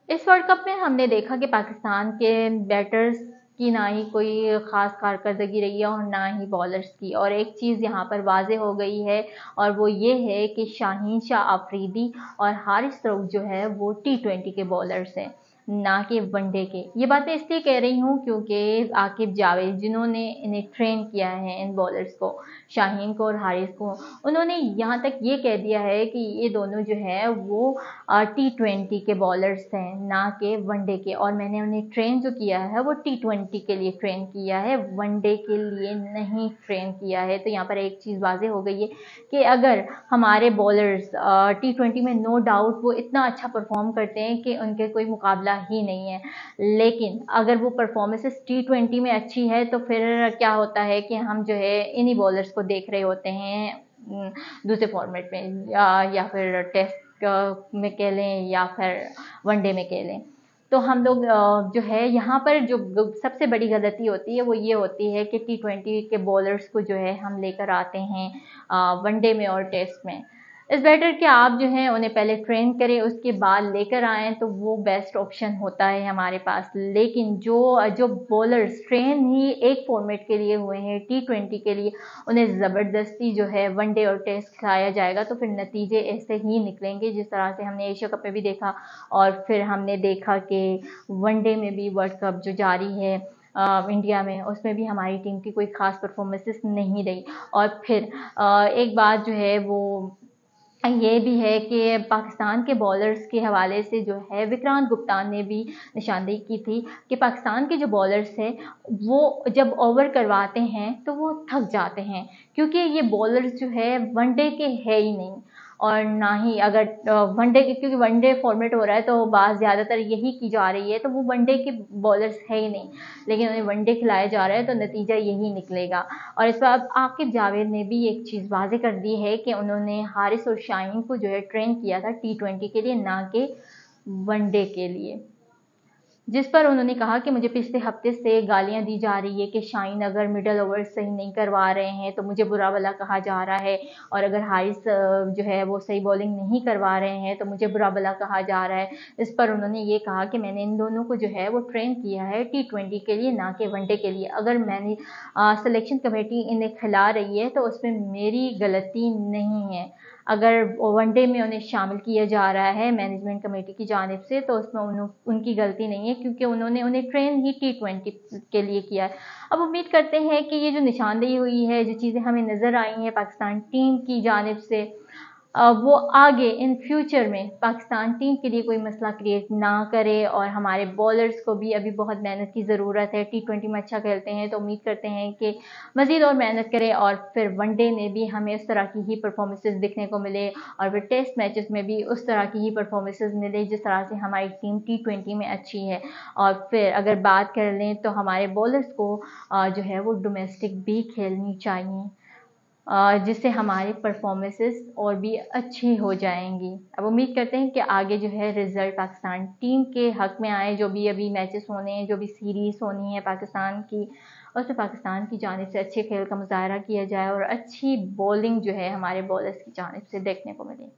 इस world cup में हमने देखा कि पाकिस्तान के बैटर्स की ना ही कोई ख़ास कारकर्दगी रही है और ना ही बॉलर्स की, और एक चीज़ यहाँ पर वाज़ेह हो गई है और वो ये है कि शाहीन शाह अफरीदी और हारिस रऊफ़ जो है वो T20 के बॉलर्स हैं, ना कि वनडे के। ये बातें इसलिए कह रही हूँ क्योंकि आकिब जावेद जिन्होंने इन्हें ट्रेन किया है, इन बॉलर्स को, शाहीन को और हारिस को, उन्होंने यहाँ तक ये कह दिया है कि ये दोनों जो है वो T20 के बॉलर्स हैं, ना कि वनडे के। और मैंने उन्हें ट्रेन जो किया है वो T20 के लिए ट्रेन किया है, वनडे के लिए नहीं ट्रेन किया है। तो यहाँ पर एक चीज़ वाज़ेह हो गई है कि अगर हमारे बॉलर्स T20 में नो डाउट वो इतना अच्छा परफॉर्म करते हैं कि उनके कोई मुकाबला ही नहीं है, लेकिन अगर वो परफॉर्मेंसेस T20 में अच्छी है तो फिर क्या होता है कि हम जो है इन्हीं बॉलर्स को देख रहे होते हैं दूसरे फॉर्मेट में, या फिर टेस्ट में कह लें या फिर वनडे में कह लें। तो हम लोग जो है यहाँ पर जो सबसे बड़ी गलती होती है वो ये होती है कि T20 के बॉलर्स को जो है हम लेकर आते हैं वनडे में और टेस्ट में। इस बेटर कि आप जो है उन्हें पहले ट्रेन करें, उसके बाद लेकर आएँ, तो वो बेस्ट ऑप्शन होता है हमारे पास। लेकिन जो बॉलर्स ट्रेन ही एक फॉर्मेट के लिए हुए हैं, T20 के लिए, उन्हें ज़बरदस्ती जो है वनडे और टेस्ट खिलाया जाएगा तो फिर नतीजे ऐसे ही निकलेंगे जिस तरह से हमने एशिया कप में भी देखा, और फिर हमने देखा कि वनडे में भी वर्ल्ड कप जो जारी है इंडिया में, उसमें भी हमारी टीम की कोई ख़ास परफॉर्मेंसेस नहीं रही। और फिर एक बात जो है वो ये भी है कि पाकिस्तान के बॉलर्स के हवाले से जो है विक्रांत गुप्ता ने भी निशानदेही की थी कि पाकिस्तान के जो बॉलर्स हैं वो जब ओवर करवाते हैं तो वो थक जाते हैं, क्योंकि ये बॉलर्स जो है वनडे के है ही नहीं, और ना ही अगर वनडे के, क्योंकि वनडे फॉर्मेट हो रहा है तो बात ज़्यादातर यही की जा रही है, तो वो वनडे के बॉलर्स है ही नहीं, लेकिन उन्हें वनडे खिलाया जा रहा है तो नतीजा यही निकलेगा। और इस बार आकिब जावेद ने भी एक चीज़ वाज़ेह कर दी है कि उन्होंने हारिस और शाहीन को जो है ट्रेन किया था T20 के लिए, ना कि वनडे के लिए। जिस पर उन्होंने कहा कि मुझे पिछले हफ्ते से गालियां दी जा रही है कि शाहीन अगर मिडल ओवर सही नहीं करवा रहे हैं तो मुझे बुरा भला कहा जा रहा है, और अगर हारिस जो है वो सही बॉलिंग नहीं करवा रहे हैं तो मुझे बुरा भला कहा जा रहा है। इस पर उन्होंने ये कहा कि मैंने इन दोनों को जो है वो ट्रेन किया है T20 के लिए, ना कि वनडे के लिए। अगर मैंने सिलेक्शन कमेटी इन्हें खिला रही है तो उसमें मेरी गलती नहीं है। अगर वनडे में उन्हें शामिल किया जा रहा है मैनेजमेंट कमेटी की जानिब से तो उसमें उनकी गलती नहीं है, क्योंकि उन्होंने उन्हें ट्रेन ही T20 के लिए किया है। अब उम्मीद करते हैं कि ये जो निशानदेही हुई है, जो चीज़ें हमें नज़र आई हैं पाकिस्तान टीम की जानिब से, वो आगे इन फ्यूचर में पाकिस्तान टीम के लिए कोई मसला क्रिएट ना करे, और हमारे बॉलर्स को भी अभी बहुत मेहनत की ज़रूरत है। T20 में अच्छा खेलते हैं तो उम्मीद करते हैं कि मज़ीद और मेहनत करें और फिर वनडे में भी हमें उस तरह की ही परफॉर्मेंसेस देखने को मिले, और फिर टेस्ट मैचेस में भी उस तरह की ही परफॉर्मेंसेस मिले जिस तरह से हमारी टीम T20 में अच्छी है। और फिर अगर बात कर लें तो हमारे बॉलर्स को जो है वो डोमेस्टिक भी खेलनी चाहिए, जिससे हमारी परफॉर्मेंसेस और भी अच्छी हो जाएंगी। अब उम्मीद करते हैं कि आगे जो है रिज़ल्ट पाकिस्तान टीम के हक़ में आए। जो भी अभी मैचेस होने हैं, जो भी सीरीज़ होनी है पाकिस्तान की, उसमें पाकिस्तान की जानिब से अच्छे खेल का मुज़ाहरा किया जाए और अच्छी बॉलिंग जो है हमारे बॉलर्स की जानिब से देखने को मिले।